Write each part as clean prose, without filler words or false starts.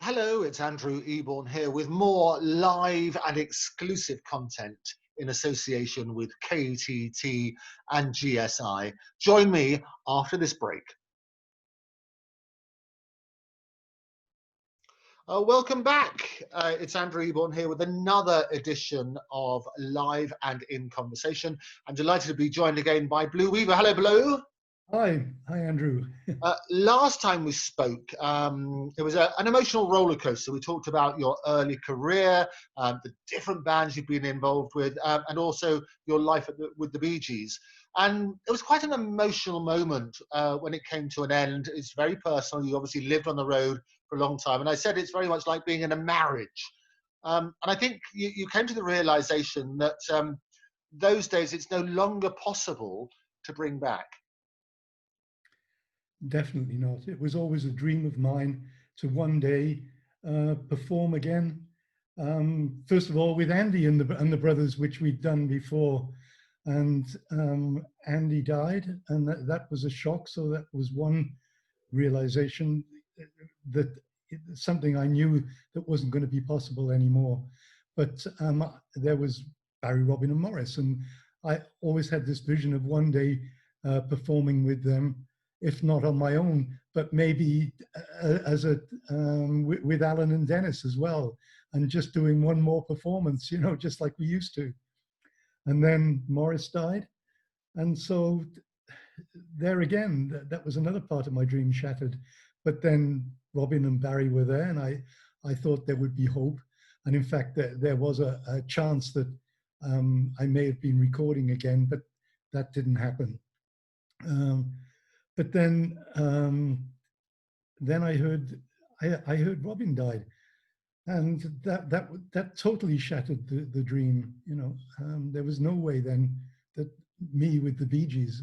Hello, it's Andrew Eborn here with more live and exclusive content in association with KTT and GSI. Join me after this break. Welcome back. It's Andrew Eborn here with another edition of Live and in Conversation. I'm delighted to be joined again by Blue Weaver. Hello, Blue. Hi, Andrew. Last time we spoke, it was an emotional roller coaster. We talked about your early career, the different bands you've been involved with, and also your life with the Bee Gees. And it was quite an emotional moment when it came to an end. It's very personal. You obviously lived on the road for a long time. And I said it's very much like being in a marriage. And I think you came to the realization that those days it's no longer possible to bring back. Definitely not. It was always a dream of mine to one day perform again. First of all, with Andy and the brothers, which we'd done before, and Andy died, and that was a shock. So that was one realization that something I knew that wasn't going to be possible anymore. But there was Barry, Robin, and Morris, and I always had this vision of one day performing with them, if not on my own, but maybe with Alan and Dennis as well, and just doing one more performance, you know, just like we used to. And then Morris died, and so there again, that was another part of my dream shattered. But then Robin and Barry were there, and I thought there would be hope. And in fact, there was a chance that I may have been recording again, but that didn't happen. But then I heard Robin died, and that totally shattered the dream. You know, there was no way then that me with the Bee Gees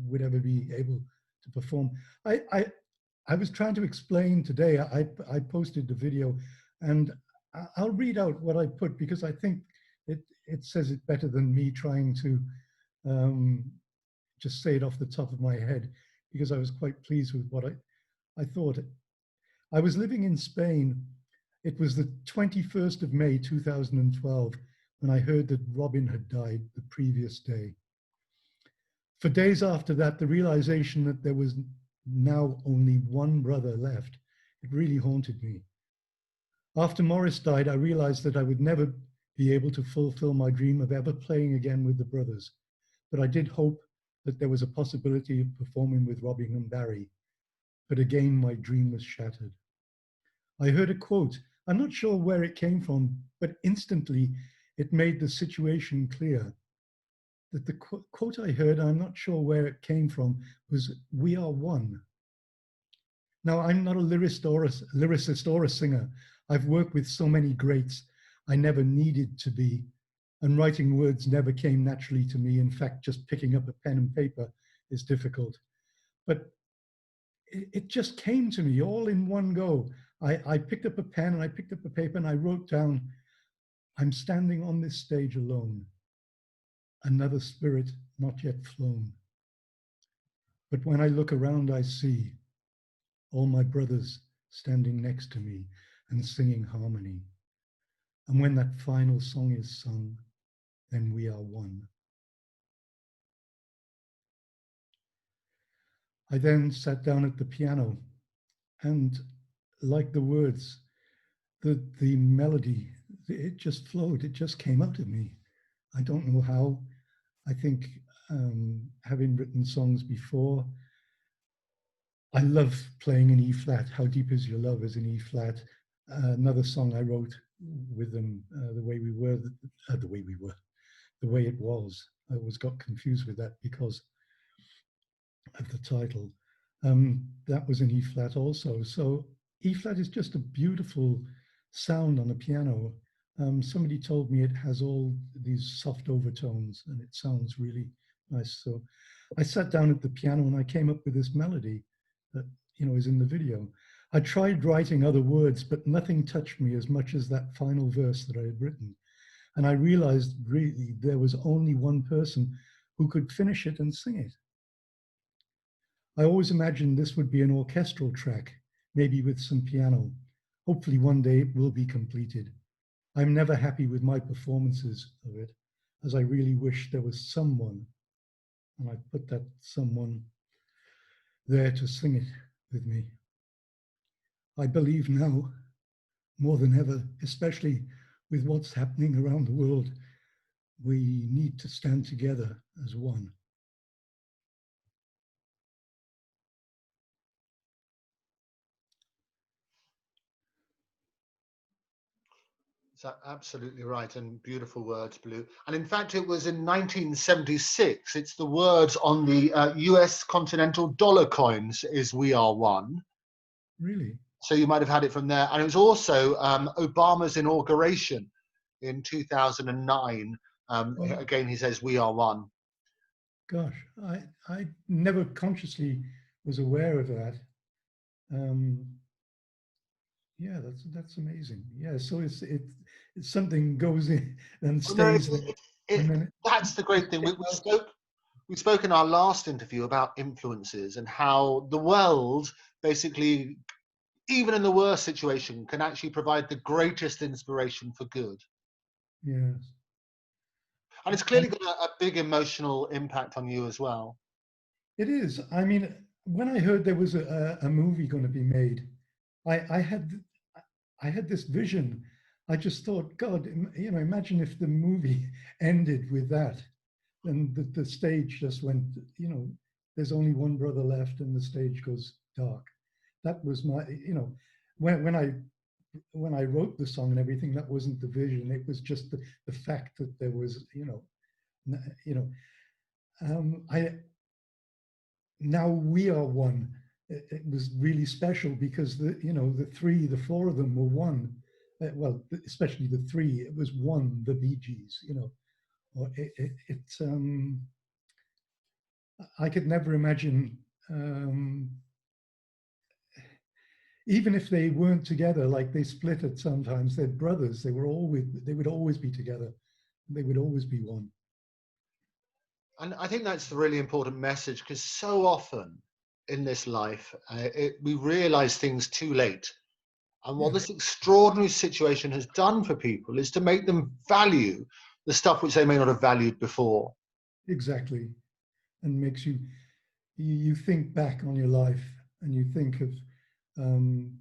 would ever be able to perform. I was trying to explain today. I posted the video, and I'll read out what I put because I think it says it better than me trying to just say it off the top of my head, because I was quite pleased with what I thought. I was living in Spain. It was the 21st of May, 2012, when I heard that Robin had died the previous day. For days after that, the realization that there was now only one brother left, it really haunted me. After Morris died, I realized that I would never be able to fulfill my dream of ever playing again with the brothers. But I did hope that there was a possibility of performing with Robin and Barry. But again, my dream was shattered. I heard a quote. I'm not sure where it came from, but instantly it made the situation clear. That the quote I heard, I'm not sure where it came from, was "We are one." Now, I'm not a lyricist or a singer. I've worked with so many greats I never needed to be. And writing words never came naturally to me. In fact, just picking up a pen and paper is difficult. But it just came to me all in one go. I picked up a pen and I picked up a paper and I wrote down, I'm standing on this stage alone, another spirit not yet flown. But when I look around, I see all my brothers standing next to me and singing harmony. And when that final song is sung, then we are one. I then sat down at the piano, and like the words, the melody, it just flowed, it just came out of me. I don't know how. I think having written songs before, I love playing in E flat. How Deep Is Your Love is in E flat. Another song I wrote with them, The Way We Were, The Way It Was. I always got confused with that because of the title. That was in E flat also. So E flat is just a beautiful sound on a piano. Somebody told me it has all these soft overtones and it sounds really nice. So I sat down at the piano and I came up with this melody that, you know, is in the video. I tried writing other words, but nothing touched me as much as that final verse that I had written. And I realized really there was only one person who could finish it and sing it. I always imagined this would be an orchestral track, maybe with some piano. hopefully one day it will be completed. I'm never happy with my performances of it, as I really wish there was someone, and I put that someone there to sing it with me. I believe now, more than ever, especially with what's happening around the world, we need to stand together as one. Is absolutely right, and beautiful words, Blue. And in fact, it was in 1976. It's the words on the US continental dollar coins is "We are one." Really? So you might have had it from there. And it was also Obama's inauguration in 2009. Oh, Again, he says, "We are one." gosh, I never consciously was aware of that. Um, yeah, that's amazing. Yeah, so it's something goes in and Oh, no, stays there, and then that's the it great thing. gets out. We spoke in our last interview about influences and how the world basically, even in the worst situation, can actually provide the greatest inspiration for good. Yes, And it's and clearly got a big emotional impact on you as well. it is. I mean, when I heard there was a movie going to be made, I I had this vision. I just thought, God, you know, imagine if the movie ended with that, then the stage just went, you know, there's only one brother left, and the stage goes dark. That was my, you know, when I wrote the song and everything, that wasn't the vision. It was just the fact that there was, you know, you know, I now we are one. It was really special because the you know the four of them were one. Well, especially the three, it was one. The Bee Gees, you know, or it's I could never imagine. Even if they weren't together, like they split it sometimes, they're brothers. They would always be together. They would always be one. And I think that's the really important message, because so often in this life, we realize things too late. And what Yeah, this extraordinary situation has done for people is to make them value the stuff which they may not have valued before. exactly. And makes you think back on your life and um,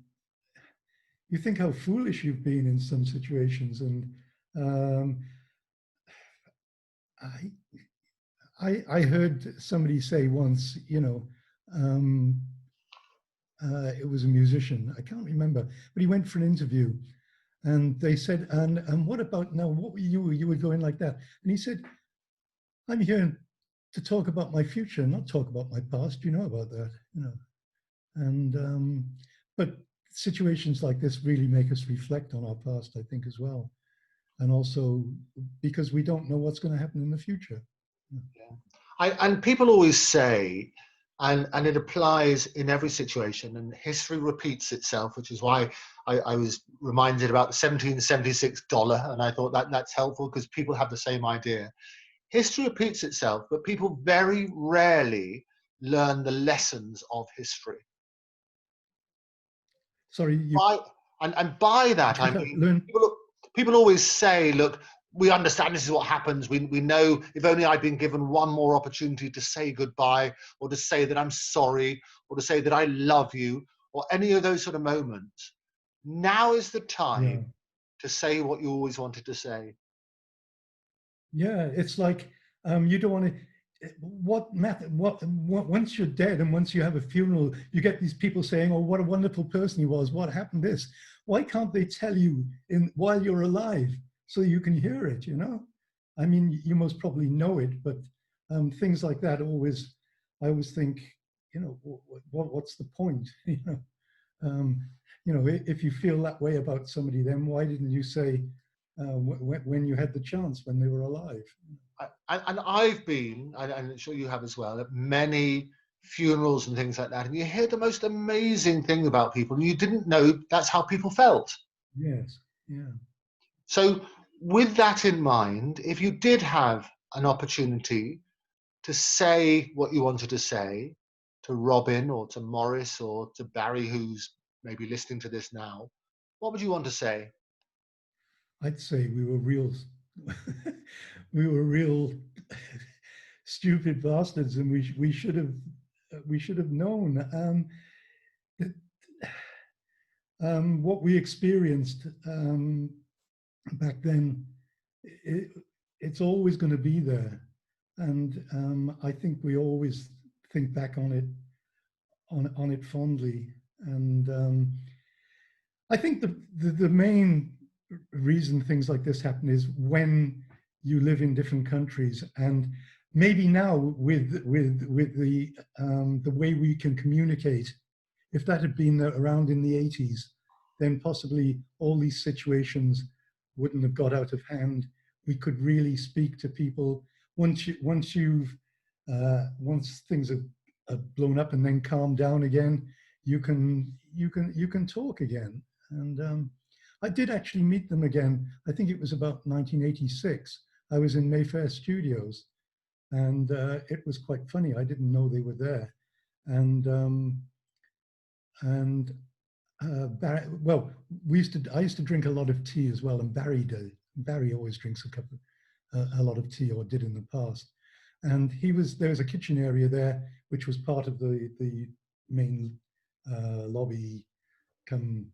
you think how foolish you've been in some situations. And um, I, I heard somebody say once, you know, um, it was a musician, I can't remember, but he went for an interview and they said, and what about now? What were you? You were going like that. And he said, I'm here to talk about my future, not talk about my past. You know about that, you know. And but situations like this really make us reflect on our past, I think, as well, and also because we don't know what's going to happen in the future. Yeah. And people always say, and it applies in every situation, and history repeats itself, which is why I was reminded about the 1776 dollar, and I thought that that's helpful because people have the same idea. History repeats itself, but people very rarely learn the lessons of history. Sorry, you By, and by that, I mean, learn. people always say, look, we understand this is what happens. We know if only I'd been given one more opportunity to say goodbye, or to say that I'm sorry, or to say that I love you, or any of those sort of moments. Now is the Yeah, time to say what you always wanted to say. yeah. It's like you don't want to. What method? What? Once you're dead and once you have a funeral, you get these people saying, "Oh, what a wonderful person he was. What happened? This." Why can't they tell you in while you're alive so you can hear it? You know, I mean, you most probably know it, but things like that always. I always think, you know, what's the point? Um, if you feel that way about somebody, then why didn't you say when you had the chance when they were alive? And I've been, and I'm sure you have as well, at many funerals and things like that, and you hear the most amazing thing about people, and you didn't know that's how people felt. Yes, yeah, So, with that in mind, if you did have an opportunity to say what you wanted to say to Robin or to Morris or to Barry, who's maybe listening to this now, what would you want to say? I'd say we were real, we were real stupid bastards, and we should have known that what we experienced back then. It, it's always going to be there, and I think we always think back on it fondly, and I think the main reason things like this happen is when you live in different countries, and maybe now with the way we can communicate, if that had been around in the 80s, then possibly all these situations wouldn't have got out of hand. We could really speak to people once things have blown up and then calmed down again. You can talk again. And I did actually meet them again. I think it was about 1986. I was in Mayfair Studios, and it was quite funny. I didn't know they were there, and Barry, well, I used to drink a lot of tea as well, and Barry did. Barry always drinks a lot of tea, or did in the past. And there was a kitchen area there, which was part of the main lobby come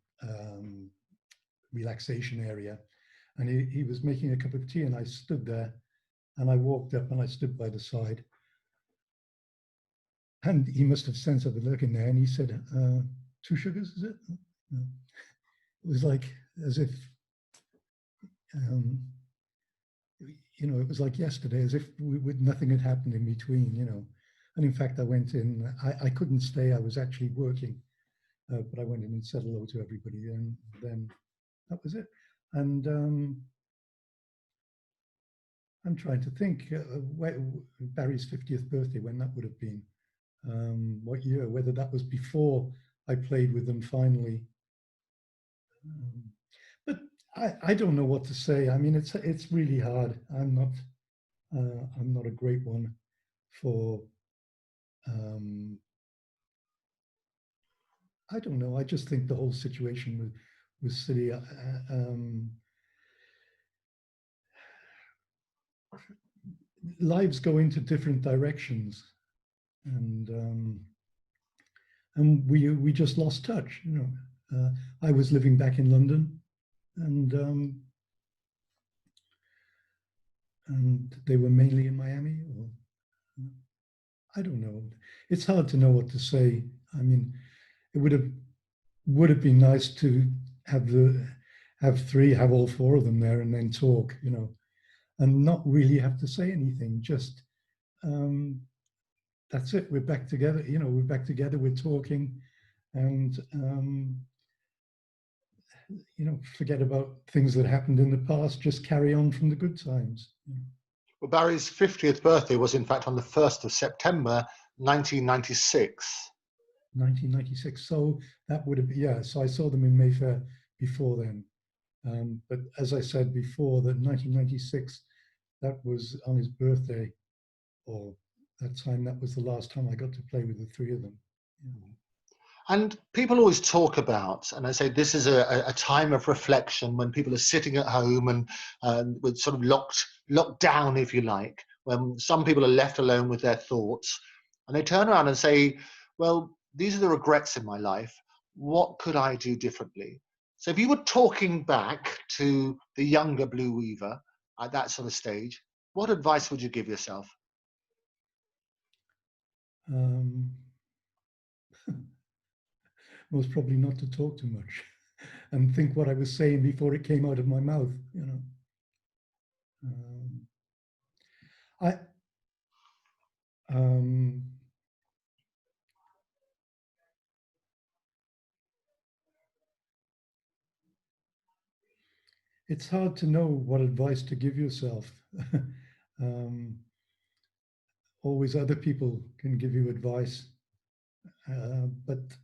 relaxation area. And he was making a cup of tea, and I stood there, and I walked up and I stood by the side. And he must have sensed I've been looking there, and he said, 2 sugars, is it? No. It was like as if, it was like yesterday, as if nothing had happened in between, And in fact, I went in, I couldn't stay, I was actually working, but I went in and said hello to everybody, and then that was it. And I'm trying to think, Barry's 50th birthday, when that would have been, what year, whether that was before I played with them finally. But I don't know what to say. I mean, it's really hard. I'm not a great one for. I don't know. I just think the whole situation was silly. Lives go into different directions, and we just lost touch. I was living back in London, and they were mainly in Miami. Or I don't know. It's hard to know what to say. I mean, it would have been nice to have have all 4 of them there and then talk, and not really have to say anything. Just that's it. We're back together. We're back together. We're talking, and forget about things that happened in the past. Just carry on from the good times. Well, Barry's 50th birthday was in fact on the 1st of September, 1996. 1996. So that would have been, yeah. So I saw them in Mayfair before then. But as I said before, that 1996, that was on his birthday, or that time, that was the last time I got to play with the 3 of them. Yeah. And people always talk about, and I say this is a time of reflection when people are sitting at home and with sort of locked down, if you like, when some people are left alone with their thoughts, and they turn around and say, well, these are the regrets in my life. What could I do differently? So if you were talking back to the younger Blue Weaver at that sort of stage, what advice would you give yourself? Most probably not to talk too much and think what I was saying before it came out of my mouth, it's hard to know what advice to give yourself. Always other people can give you advice, but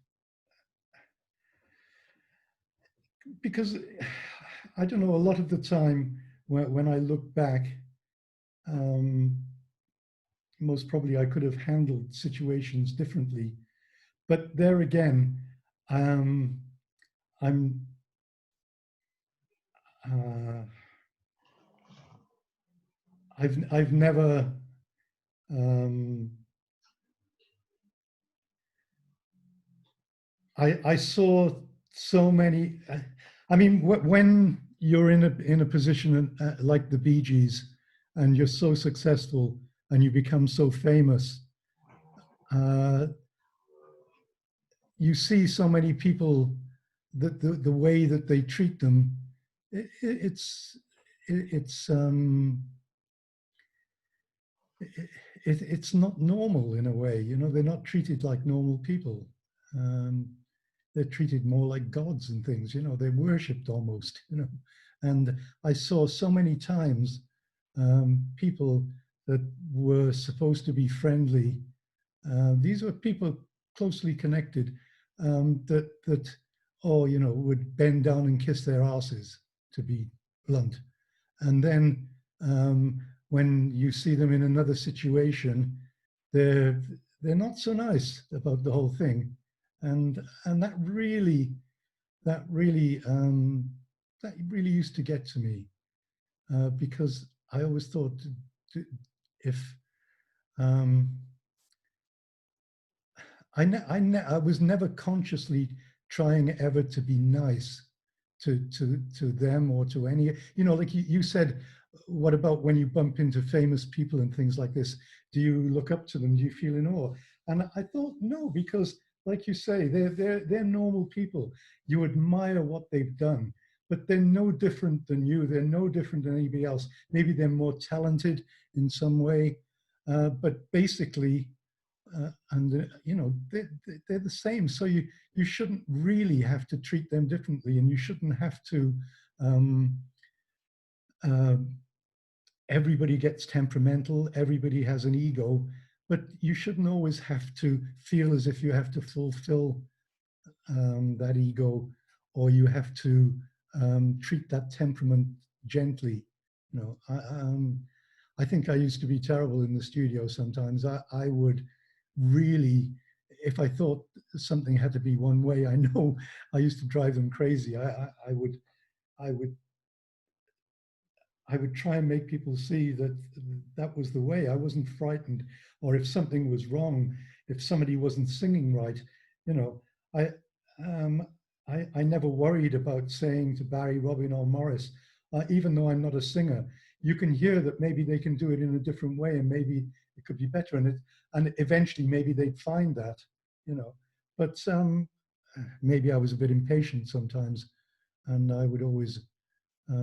because I don't know, a lot of the time when I look back, most probably I could have handled situations differently. But there again, I'm Uh, I've never um, I saw so many. I mean, when you're in a position like the Bee Gees, and you're so successful and you become so famous, uh, you see so many people that the way that they treat them, it, it's it's it's not normal in a way. You know, they're not treated like normal people. Um, they're treated more like gods and things. You know, they're worshipped almost. You know, and I saw so many times people that were supposed to be friendly. These were people closely connected that oh, you know, would bend down and kiss their asses, to be blunt. And then when you see them in another situation, they're they're not so nice about the whole thing, and that really that really used to get to me because I always thought if um, I was never consciously trying ever to be nice to them or to any, you know, like you said, what about when you bump into famous people and things like this? Do you look up to them? Do you feel in awe? And I thought no, because like you say, they're normal people. You admire what they've done, but they're no different than you. They're no different than anybody else. Maybe they're more talented in some way, but basically and you know they're the same, so you shouldn't really have to treat them differently, and you shouldn't have to um, uh, everybody gets temperamental, everybody has an ego, but you shouldn't always have to feel as if you have to fulfill that ego, or you have to treat that temperament gently. You know, I think I used to be terrible in the studio sometimes. I would really, if I thought something had to be one way, I know I used to drive them crazy. I would, I would, I would try and make people see that that was the way. I wasn't frightened, or if something was wrong, if somebody wasn't singing right, you know, I, um, I never worried about saying to Barry, Robin, or Morris, even though I'm not a singer, you can hear that maybe they can do it in a different way, and maybe it could be better. And eventually maybe they'd find that, you know. But maybe I was a bit impatient sometimes, and I would always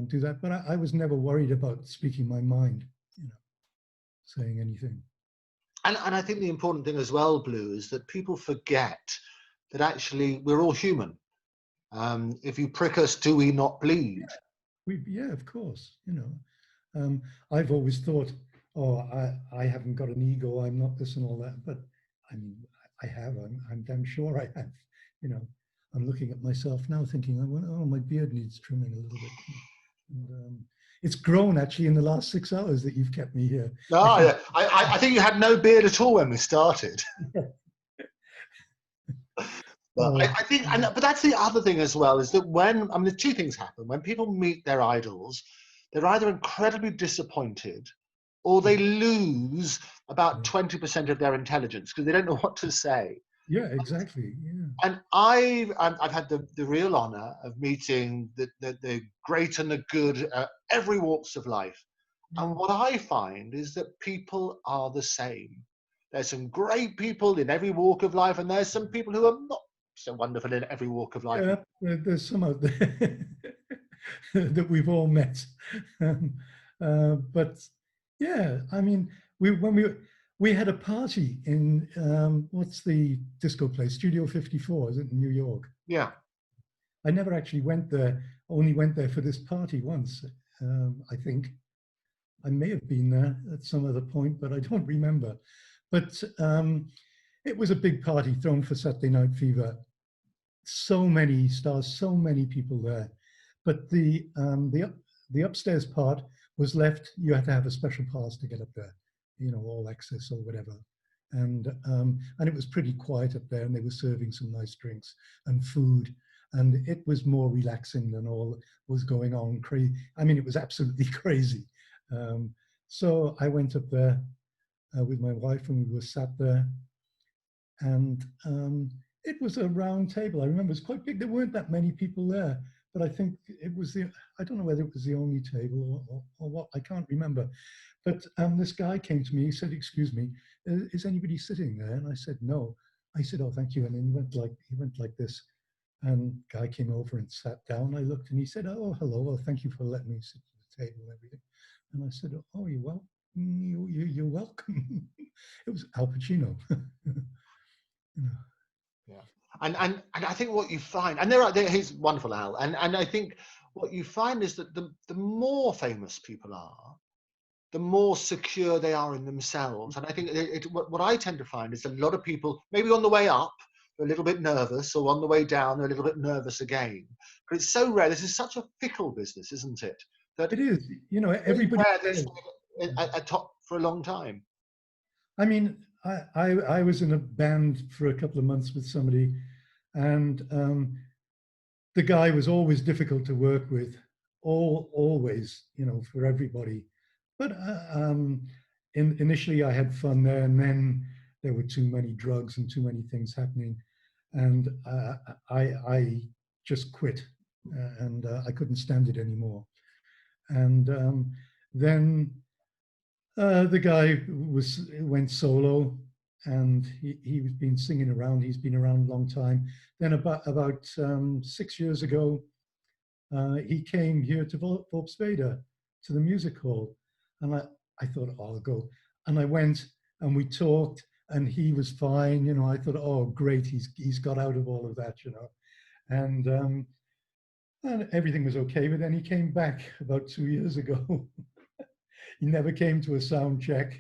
do that. But I was never worried about speaking my mind, you know, saying anything. And I think the important thing as well, Blue, is that people forget that actually we're all human. If you prick us, do we not bleed? Yeah, of course, you know. I've always thought, oh, I haven't got an ego, I'm not this and all that. But I mean, I have, I'm damn sure I have, you know. I'm looking at myself now thinking, oh, my beard needs trimming a little bit. And it's grown actually in the last 6 hours that you've kept me here. I Oh, think, yeah. I think you had no beard at all when we started. But oh, I think, but that's the other thing as well, is that when, I mean, the two things happen. When people meet their idols, they're either incredibly disappointed or they lose about 20% of their intelligence because they don't know what to say. yeah, exactly. Yeah. And I've had the real honor of meeting the great and the good, every walks of life. And what I find is that people are the same. There's some great people in every walk of life, and there's some people who are not so wonderful in every walk of life. Yeah, there's some out there that we've all met. But yeah, I mean, when we had a party in what's the disco place? Studio 54, is it in New York? Yeah. I never actually went there. Only went there for this party once. I think I may have been there at some other point, but I don't remember. But it was a big party thrown for Saturday Night Fever. So many stars, so many people there. But the upstairs part was left. You had to have a special pass to get up there, you know, all access or whatever. And it was pretty quiet up there, and they were serving some nice drinks and food. and it was more relaxing than all was going on. Crazy. I mean, it was absolutely crazy. So I went up there with my wife, and we were sat there, and it was a round table. I remember it was quite big. There weren't that many people there, but I think it was I don't know whether it was the only table or what, I can't remember. But this guy came to me, he said, "Excuse me, is anybody sitting there?" And I said, "No." I said, "Oh, thank you." And then he went like this. And guy came over and sat down. I looked, and he said, "Oh, hello. Well, thank you for letting me sit at the table and everything." And I said, "Oh, you're welcome. You're welcome." It was Al Pacino. You know. Yeah. And I think what you find, and he's wonderful, Al, and I think what you find is that the more famous people are, the more secure they are in themselves. And I think what I tend to find is a lot of people, maybe on the way up, they're a little bit nervous, or on the way down, they're a little bit nervous again. But it's so rare. This is such a fickle business, isn't it? That It is. You know, it's very everybody rare they says. stay at top for a long time. I mean, I was in a band for a couple of months with somebody, and the guy was always difficult to work with, always, you know, for everybody. But initially I had fun there, and then there were too many drugs and too many things happening, and I just quit, and I couldn't stand it anymore. And then the guy went solo, and he's been singing around. He's been around a long time. Then about 6 years ago, he came here to Volkswagen, to the music hall, and I thought, oh, I'll go. And I went, and we talked, and he was fine. You know, I thought, oh, great, he's got out of all of that. You know, and everything was okay. But then he came back about 2 years ago. He never came to a sound check,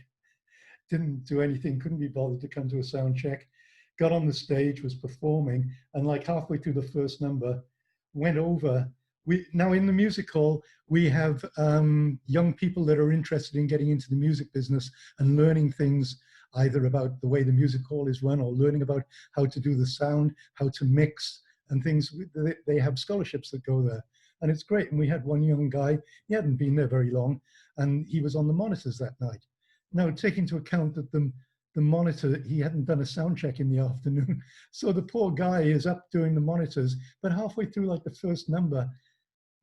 didn't do anything, couldn't be bothered to come to a sound check, got on the stage, was performing, and like halfway through the first number, went over. Now in the music hall, we have young people that are interested in getting into the music business and learning things either about the way the music hall is run, or learning about how to do the sound, how to mix and things. They have scholarships that go there. And it's great. And we had one young guy, he hadn't been there very long, and he was on the monitors that night. Now, take into account that the monitor, he hadn't done a sound check in the afternoon. So the poor guy is up doing the monitors, but halfway through like the first number,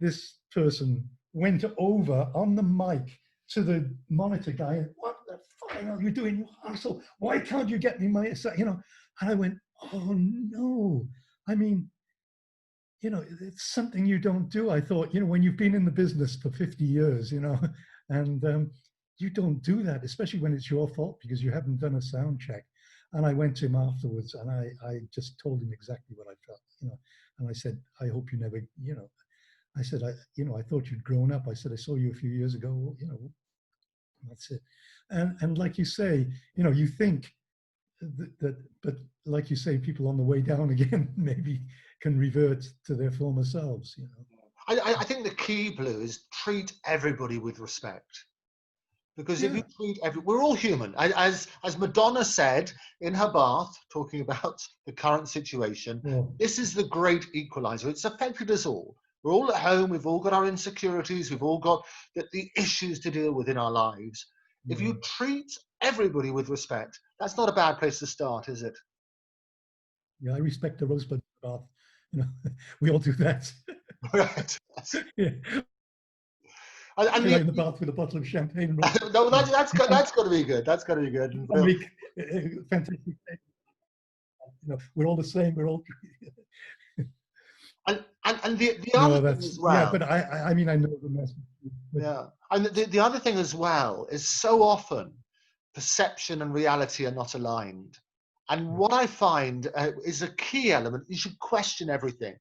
this person went over on the mic to the monitor guy, and, "What the fuck are you doing, you asshole? Why can't you get me my," you know? And I went, oh no. I mean, you know, it's something you don't do. I thought, you know, when you've been in the business for 50 years, you know, and you don't do that, especially when it's your fault because you haven't done a sound check. And I went to him afterwards, and I just told him exactly what I felt, you know, and I said, I hope you never, you know, I said, you know, I thought you'd grown up. I said, I saw you a few years ago, you know, that's it. And like you say, you know, you think but like you say, people on the way down again maybe can revert to their former selves, you know. I think the key, Blue, is treat everybody with respect. Because if you Yeah, treat we're all human. As Madonna said in her bath, talking about the current situation, well, this is the great equalizer. It's affected us all. We're all at home. We've all got our insecurities. We've all got the issues to deal with in our lives. If yeah, you treat everybody with respect, that's not a bad place to start, is it? yeah, I respect the rosebud bath, you know. We all do that. Right. Yeah, And right in the bath with a bottle of champagne and no, you know, that's got to be good. That's got to be good. And Phil, make fantastic, you know, we're all the same, we're all and the other no, thing that's as yeah, well. but I mean, I know the message, but Yeah. And the other thing as well is so often perception and reality are not aligned. And yeah, what I find is a key element. You should question everything.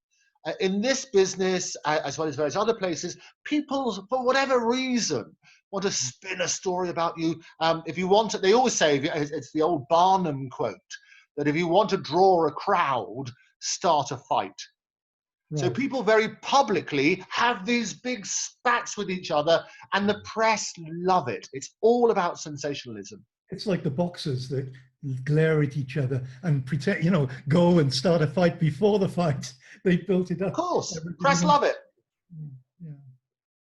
In this business, as well as various other places, people, for whatever reason, want to spin a story about you. If you want to, they always say, it's the old Barnum quote, that if you want to draw a crowd, start a fight. So right. people very publicly have these big spats with each other, and the press love it. It's all about sensationalism. It's like the boxers that glare at each other and pretend, go and start a fight before the fight. They built it Of up. course, Everybody press wants. love it. Yeah,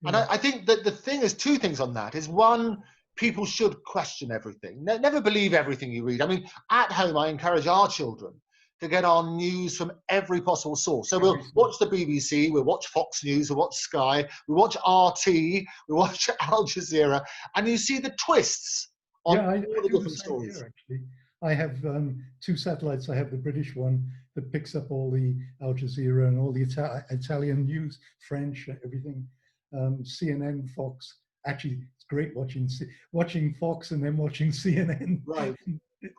And yeah, I think that the thing is two things on that. Is one, people should question everything. Never believe everything you read. I mean, at home, I encourage our children to get our news from every possible source. So we'll everything. watch the BBC, we'll watch Fox News, we'll watch Sky, we watch RT, we watch Al Jazeera, and you see the twists on Yeah, I all the do the different same stories. here, actually. I have two satellites. I have the British one that picks up all the Al Jazeera and all the Italian news, French, everything. CNN, Fox. Actually, it's great watching Fox and then watching CNN. Right.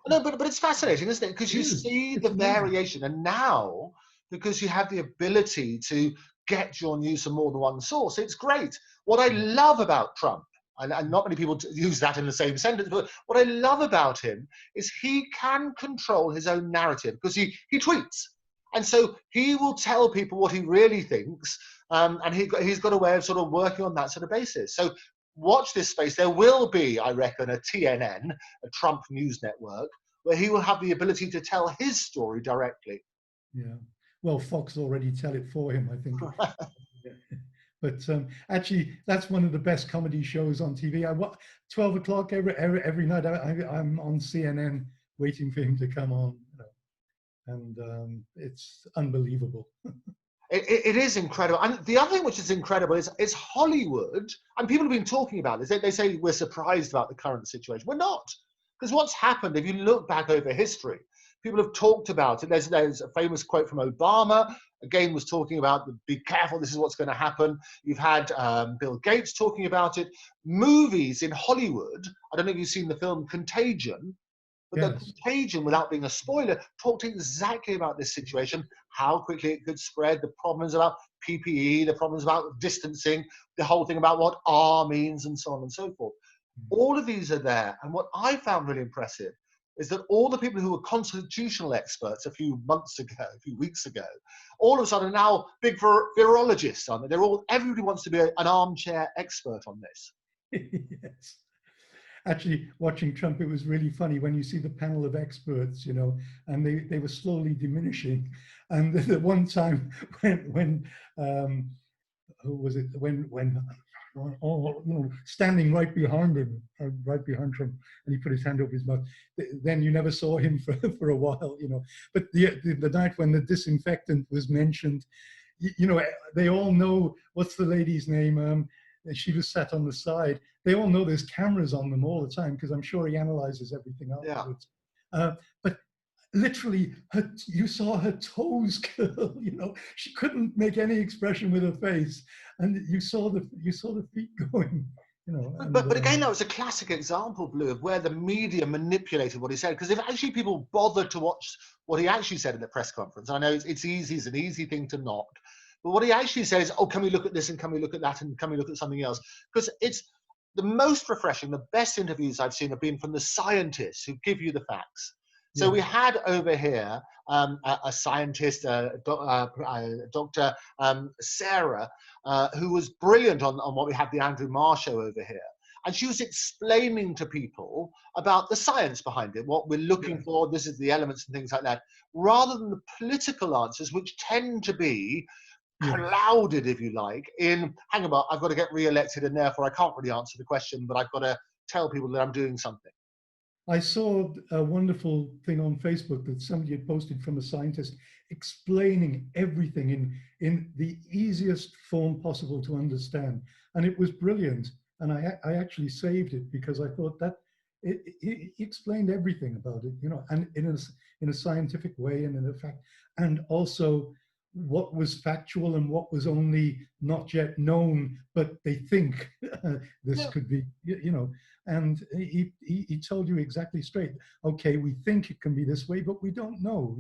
No, but it's fascinating, isn't it? Because It you is. see It's the amazing. variation, and now because you have the ability to get your news from more than one source, it's great. What I love about Trump, and not many people use that in the same sentence, but what I love about him is he can control his own narrative because he tweets, and so he will tell people what he really thinks, and he's got a way of sort of working on that sort of basis. So watch this space. There will be, I reckon, a TNN, a Trump news network, where he will have the ability to tell his story directly. Yeah. Well, Fox already tell it for him, I think. Yeah. But actually, that's one of the best comedy shows on TV. 12 o'clock every night. I'm on CNN waiting for him to come on, and it's unbelievable. It is incredible. And the other thing which is incredible is Hollywood, and people have been talking about this. They say we're surprised about the current situation. We're not. Because what's happened, if you look back over history, people have talked about it. There's a famous quote from Obama, again, was talking about, be careful, this is what's going to happen. You've had Bill Gates talking about it. Movies in Hollywood, I don't know if you've seen the film Contagion, but the Yes. Contagion, without being a spoiler, talked exactly about this situation, how quickly it could spread, the problems about PPE, the problems about distancing, the whole thing about what R means, and so on and so forth. All of these are there. And what I found really impressive is that all the people who were constitutional experts a few months ago, a few weeks ago, all of a sudden are now big virologists, aren't they? Everybody wants to be an armchair expert on this. Yes. Actually, watching Trump, it was really funny when you see the panel of experts, and they were slowly diminishing. And the one time when who was it? When standing right behind Trump, and he put his hand over his mouth. Then you never saw him for a while. But the night when the disinfectant was mentioned, they all know what's the lady's name. She was sat on the side. They all know there's cameras on them all the time because I'm sure he analyzes everything Yeah. afterwards. But literally, you saw her toes curl. She couldn't make any expression with her face, and you saw the feet going. But again, that was a classic example, Blue, of where the media manipulated what he said. Because if actually people bothered to watch what he actually said at the press conference, I know it's easy, it's an easy thing to knock, but what he actually says, oh, can we look at this and can we look at that and can we look at something else? Because it's the most refreshing, the best interviews I've seen have been from the scientists who give you the facts. So Yeah, we had over here a scientist, Dr. Sarah, who was brilliant on what we had the Andrew Marr show over here. And she was explaining to people about the science behind it, what we're looking yeah, for, this is the elements and things like that, rather than the political answers, which tend to be yes. clouded, if you like, in, hang about, I've got to get re-elected and therefore I can't really answer the question, but I've got to tell people that I'm doing something. I saw a wonderful thing on Facebook that somebody had posted from a scientist explaining everything in the easiest form possible to understand. And it was brilliant. And I actually saved it because I thought that he explained everything about it, and in a scientific way and in a fact, and also what was factual and what was only not yet known, but they think this Yeah. could be, and he told you exactly straight. Okay, we think it can be this way, but we don't know.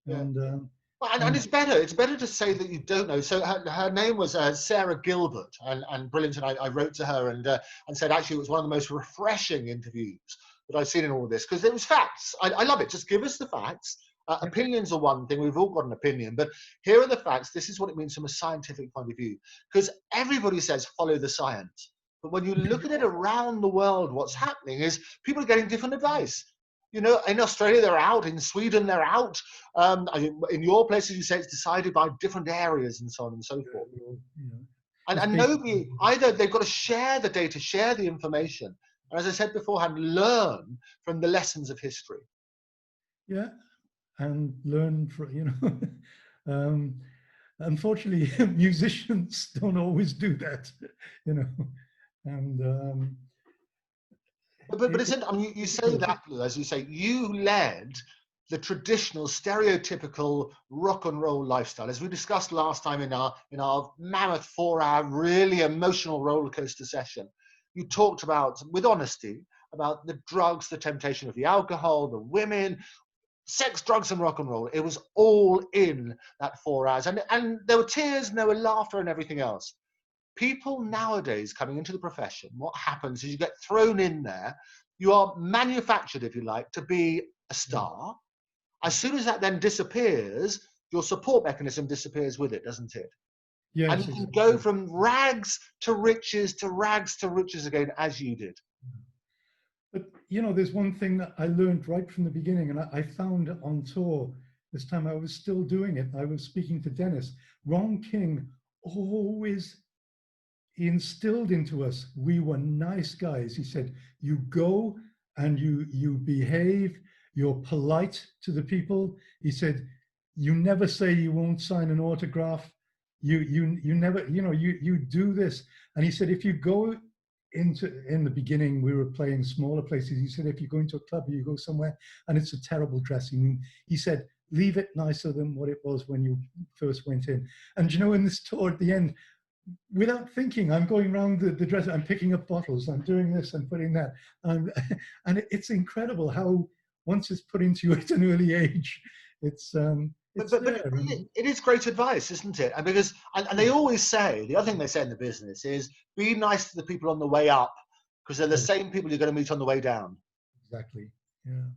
Yeah. And Well, and and it's better to say that you don't know. So her name was Sarah Gilbert, and brilliant. And I wrote to her and said actually it was one of the most refreshing interviews that I've seen in all of this because it was facts. I love it. Just give us the facts. yeah, Opinions are one thing. We've all got an opinion, but here are the facts. This is what it means from a scientific point of view. Because everybody says follow the science, but when you look at it around the world, what's happening is people are getting different advice. You know, in Australia, they're out. In Sweden, they're out. In your places, you say it's decided by different areas and so on and so forth. You know, it's And basically, nobody, either they've got to share the data, share the information. And as I said beforehand, learn from the lessons of history. yeah, and learn from, you know, unfortunately, musicians don't always do that, you know, and But it's, I mean, you say difficult. that, Lou, as you say, you led the traditional, stereotypical rock and roll lifestyle, as we discussed last time in our mammoth 4-hour, really emotional roller coaster session. You talked about, with honesty, about the drugs, the temptation of the alcohol, the women, sex, drugs, and rock and roll. It was all in that 4 hours, and there were tears and there were laughter and everything else. People nowadays coming into the profession, what happens is you get thrown in there, you are manufactured, if you like, to be a star. As soon as that then disappears, your support mechanism disappears with it, doesn't it? And Yes, you can go exactly. from rags to riches again, as you did. But you know, there's one thing that I learned right from the beginning, and I found on tour this time. I was still doing it. I was speaking to Dennis. Ron King always instilled into us we were nice guys. He said, "You go and you behave. You're polite to the people." He said, "You never say you won't sign an autograph. You never, you know, you do this." And he said, if you go into, in the beginning we were playing smaller places, he said, if you go into a club or you go somewhere and it's a terrible dressing room, he said, leave it nicer than what it was when you first went in. And you know, in this tour at the end, without thinking, I'm going around the dress, I'm picking up bottles, I'm doing this, I'm putting that. And it's incredible how once it's put into you at an early age, it's But there. And it is great advice, isn't it? And because and they always say, the other thing they say in the business is be nice to the people on the way up, because they're the yes, same people you're going to meet on the way down. exactly. Yeah.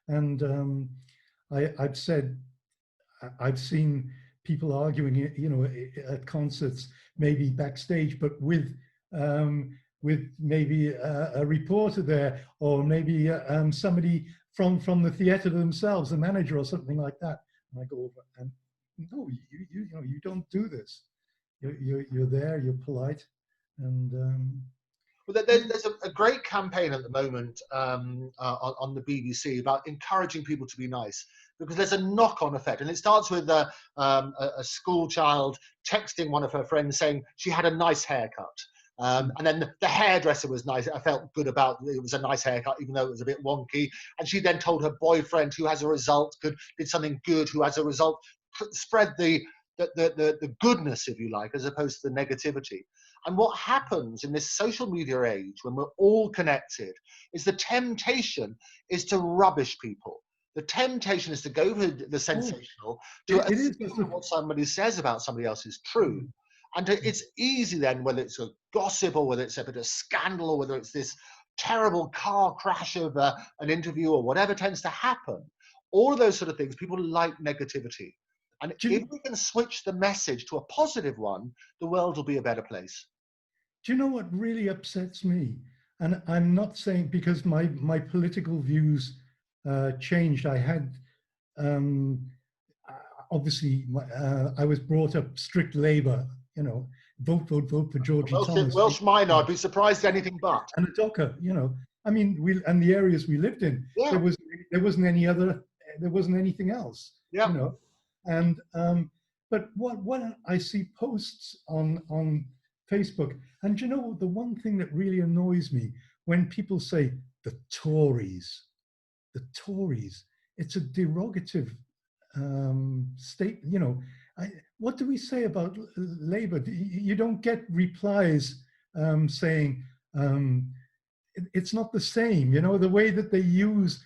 And I've said, I've seen people arguing, you know, at concerts, maybe backstage, but with maybe a reporter there, or maybe somebody from the theatre themselves, a manager or something like that. And I go over and no, you know, you don't do this. You're there, you're polite, and Well, yeah. there's a great campaign at the moment on the BBC about encouraging people to be nice, because there's a knock-on effect, and it starts with a school child texting one of her friends saying she had a nice haircut. And then the hairdresser was nice. I felt good about it. It was a nice haircut, even though it was a bit wonky. And she then told her boyfriend, who has a result, did something good, who has a result, spread the goodness, if you like, as opposed to the negativity. And what happens in this social media age, when we're all connected, is the temptation is to rubbish people. The temptation is to go for the Oh, sensational, to it is. assume that what somebody says about somebody else is true. Mm, And it's easy then, whether it's a gossip or whether it's a bit of scandal or whether it's this terrible car crash of an interview or whatever tends to happen, all of those sort of things, people like negativity. And do if you, we can switch the message to a positive one, the world will be a better place. do you know what really upsets me? And I'm not saying because my political views changed. I had um, obviously I was brought up strict Labour. You know, vote, vote, vote for Georgie Thomas. Welsh minor, I'd be surprised anything but. And a docker. You know, I mean, we and the areas we lived in, Yeah, there wasn't any other, there wasn't anything else. yeah. You know, and but what I see posts on Facebook, and you know, the one thing that really annoys me when people say the Tories, it's a derogative state. You know, what do we say about Labour? You don't get replies saying it's not the same. You know, the way that they use,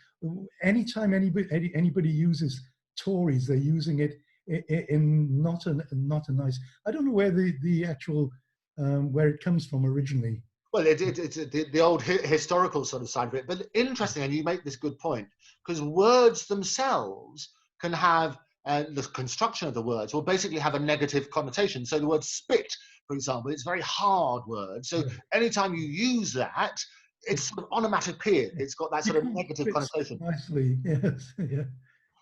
anytime anybody uses Tories, they're using it in not a nice. I don't know where the actual where it comes from originally. Well, it's the old historical sort of side of it. But interesting, and you make this good point, because words themselves can have, the construction of the words will basically have a negative connotation. So the word spit, for example, it's a very hard word. So Right. anytime you use that, it's sort of onomatopoeic. It's got that You sort of can't negative fit connotation. nicely. Yes. Yeah.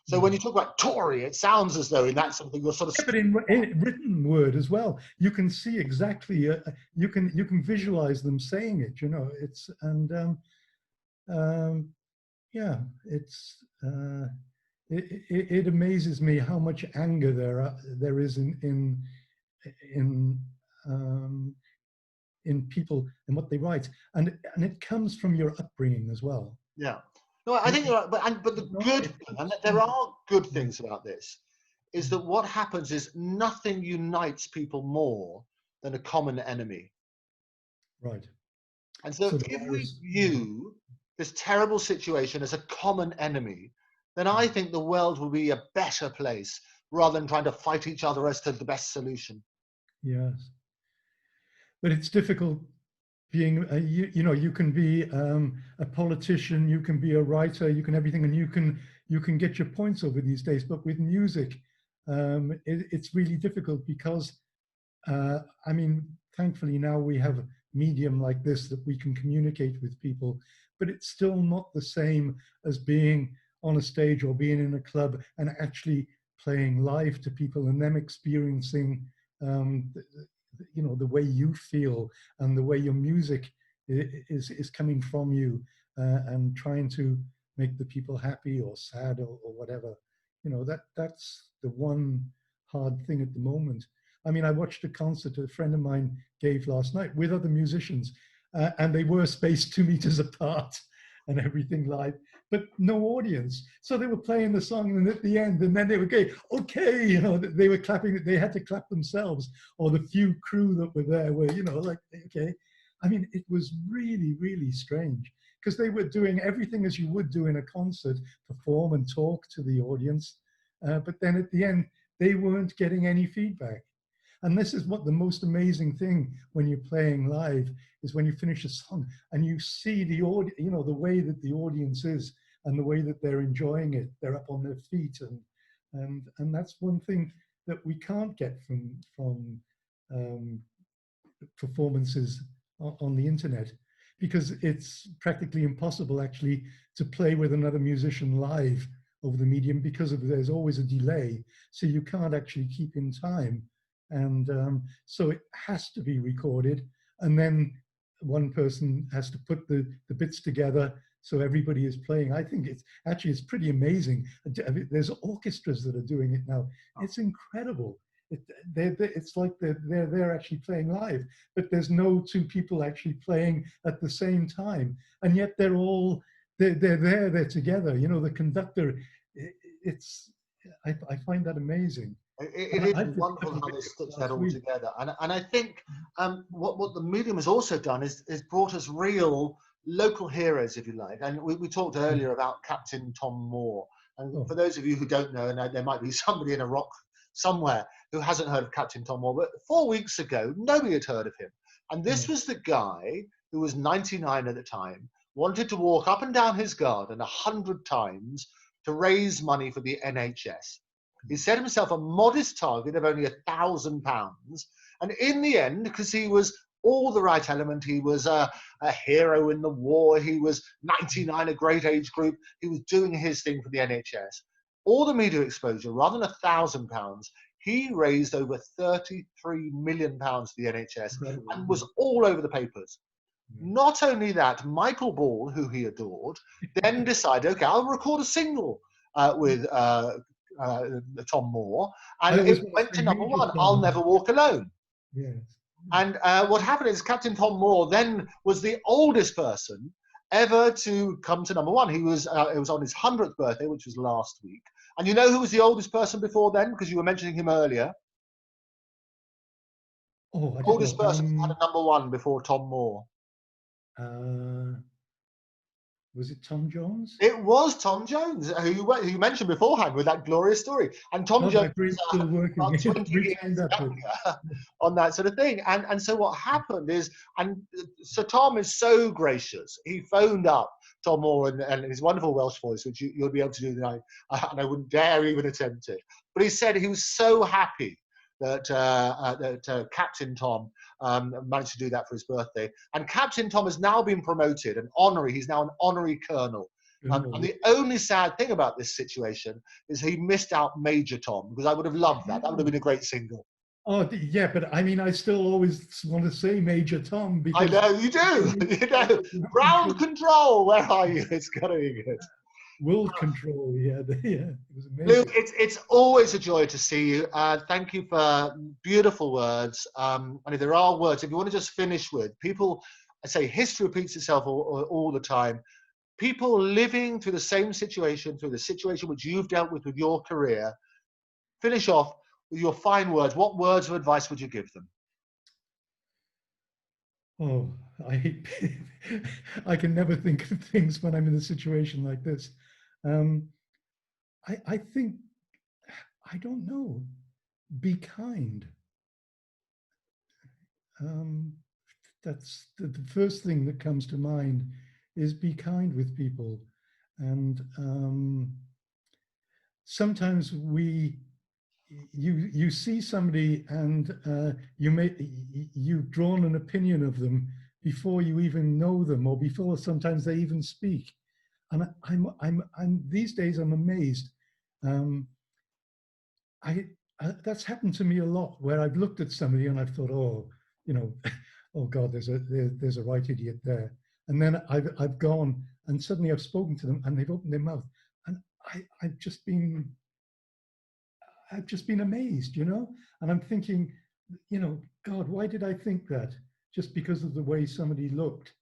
So when you talk about Tory, it sounds as though in that something you're sort of. Yeah, but in written word as well, you can see exactly. You can visualize them saying it. You know, it's um, yeah, it's. It amazes me how much anger there is in um, in people and what they write, and it comes from your upbringing as well. Yeah. No, I think you're right. But the good thing, and there are good things about this, is that what happens is nothing unites people more than a common enemy. Right. And so So the if we virus. view this terrible situation as a common enemy, then I think the world will be a better place rather than trying to fight each other as to the best solution. Yes, but it's difficult being you know, you can be a politician, you can be a writer, you can everything, and you can get your points over these days. But with music, it's really difficult because I mean, thankfully now we have a medium like this that we can communicate with people, but it's still not the same as being on a stage or being in a club and actually playing live to people and them experiencing um, you know, the way you feel and the way your music is coming from you, and trying to make the people happy or sad or whatever. You know, that's the one hard thing at the moment. I mean, I watched a concert a friend of mine gave last night with other musicians, and they were spaced 2 meters apart and everything live, but no audience. So they were playing the song, and at the end, and then they were going, okay, you know, they were clapping, they had to clap themselves, or the few crew that were there were, you know, like, okay. I mean, it was really, really strange because they were doing everything as you would do in a concert, perform and talk to the audience. But then at the end, they weren't getting any feedback. And this is what the most amazing thing when you're playing live is when you finish a song and you see the audience, you know, the way that the audience is and the way that they're enjoying it. They're up on their feet, and that's one thing that we can't get from um, performances on the internet, because it's practically impossible actually to play with another musician live over the medium because there's always a delay, so you can't actually keep in time, and so it has to be recorded, and then one person has to put the bits together so everybody is playing. I think it's pretty amazing. There's orchestras that are doing it now. It's incredible. It's like they're actually playing live, but there's no two people actually playing at the same time, and yet they're together. You know, the conductor. It's I find that amazing. It And is I've been wonderful how this sticks that last all week. together. And I think what the medium has also done is brought us real local heroes, if you like. And we talked earlier about Captain Tom Moore. And Oh, for those of you who don't know, and there might be somebody in a rock somewhere who hasn't heard of Captain Tom Moore, but 4 weeks ago, nobody had heard of him. And this no. was the guy who was 99 at the time, wanted to walk up and down his garden 100 times to raise money for the NHS. He set himself a modest target of only £1,000. And in the end, because he was all the right element, he was a hero in the war, he was 99, a great age group, he was doing his thing for the NHS. All the media exposure, rather than £1,000, he raised over £33 million for the NHS Incredible. and was all over the papers. Not only that, Michael Ball, who he adored, then decided, okay, I'll record a single with Tom Moore, and I it always want went to to say number Major one, I'll Tom. Never Walk Alone. Yes. And what happened is Captain Tom Moore then was the oldest person ever to come to number one. It was on his 100th birthday, which was last week. And you know who was the oldest person before then? Because you were mentioning him earlier. Oh, I don't Oldest know. person who had a number one before Tom Moore. Uh, was it Tom Jones? It was Tom Jones, who you mentioned beforehand with that glorious story. And Tom God, Jones my brain's was still working. about 20 Rewind years that bit. younger on that sort of thing. And so what happened is, and Sir Tom is so gracious, he phoned up Tom Moore and his wonderful Welsh voice, which you'll be able to do tonight, and I wouldn't dare even attempt it. But he said he was so happy that Captain Tom managed to do that for his birthday. And Captain Tom has now been promoted, an honorary. He's now an honorary colonel. And the only sad thing about this situation is he missed out Major Tom, because I would have loved that. That would have been a great single. Oh, yeah, but I mean, I still always want to say Major Tom I because know you do. You know, ground control. Where are you? It's got to be good. World control. Yeah, yeah, it was Luke, amazing. it's always a joy to see you. Thank you for beautiful words. And if there are words, if you want to just finish with people, I say history repeats itself all the time. People living through the same situation, through the situation which you've dealt with your career, finish off with your fine words. What words of advice would you give them? Oh, I I can never think of things when I'm in a situation like this. Um, I think, I don't know, be kind. Um, that's the first thing that comes to mind is be kind with people. And sometimes you see somebody and you've drawn an opinion of them before you even know them or before sometimes they even speak. And I'm these days I'm amazed. Um, I That's happened to me a lot where I've looked at somebody and I've thought, oh, you know, oh God, there's a right idiot there. And then I've gone and suddenly I've spoken to them and they've opened their mouth and I've just been amazed, you know? And I'm thinking, you know, God, why did I think that? Just because of the way somebody looked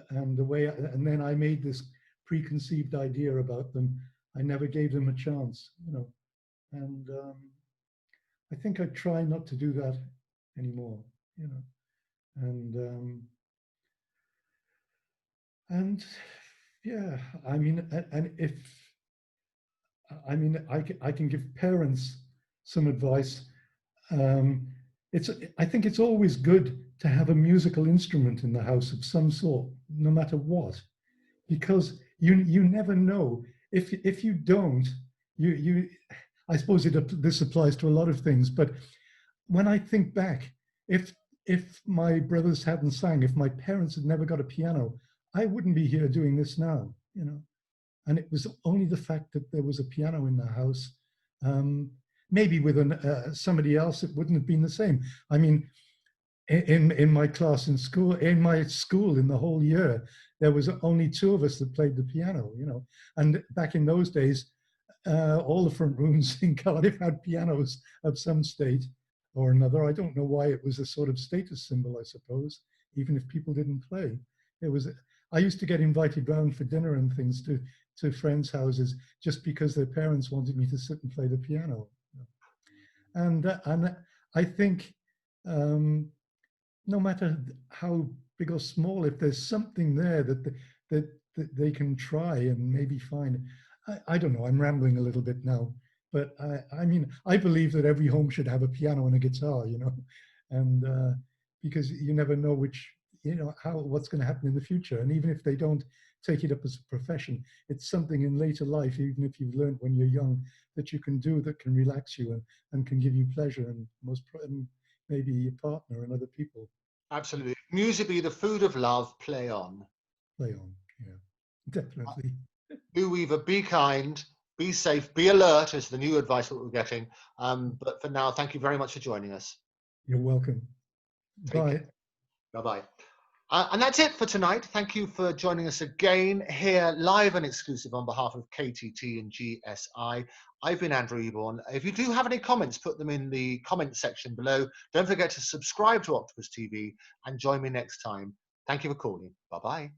and the way, and then I made this preconceived idea about them. I never gave them a chance, you know? And I think I try not to do that anymore, you know? And yeah, I mean, and if, I mean, I can give parents some advice. Um, I think it's always good to have a musical instrument in the house of some sort, no matter what, because you never know. If you don't, you I suppose this applies to a lot of things, but when I think back, if if my brothers hadn't sang, if my parents had never got a piano, I wouldn't be here doing this now, you know. And it was only the fact that there was a piano in the house. Um, Maybe with somebody else, it wouldn't have been the same. I mean, in my class in my school, in the whole year, there was only two of us that played the piano, you know. And back in those days, all the front rooms in Cardiff had pianos of some state or another. I don't know why. It was a sort of status symbol, I suppose, even if people didn't play. It was. I used to get invited round for dinner and things to friends' houses just because their parents wanted me to sit and play the piano. And I think um, no matter how big or small, if there's something there that they can try and maybe find. I don't know, I'm rambling a little bit now, but I mean, I believe that every home should have a piano and a guitar, you know, and because you never know what's going to happen in the future. And even if they don't take it up as a profession, it's something in later life, even if you've learned when you're young, that you can do that can relax you and can give you pleasure and and maybe your partner and other people. Absolutely. Music be the food of love, play on. Play on, yeah, definitely. Do Weaver, be kind, be safe, be alert is the new advice that we're getting. But for now, thank you very much for joining us. You're welcome. Take Bye. care. Bye-bye. And that's it for tonight. Thank you for joining us again here live and exclusive on behalf of KTT and GSI. I've been Andrew Eborn. If you do have any comments, put them in the comment section below. Don't forget to subscribe to Octopus TV and join me next time. Thank you for calling. Bye-bye.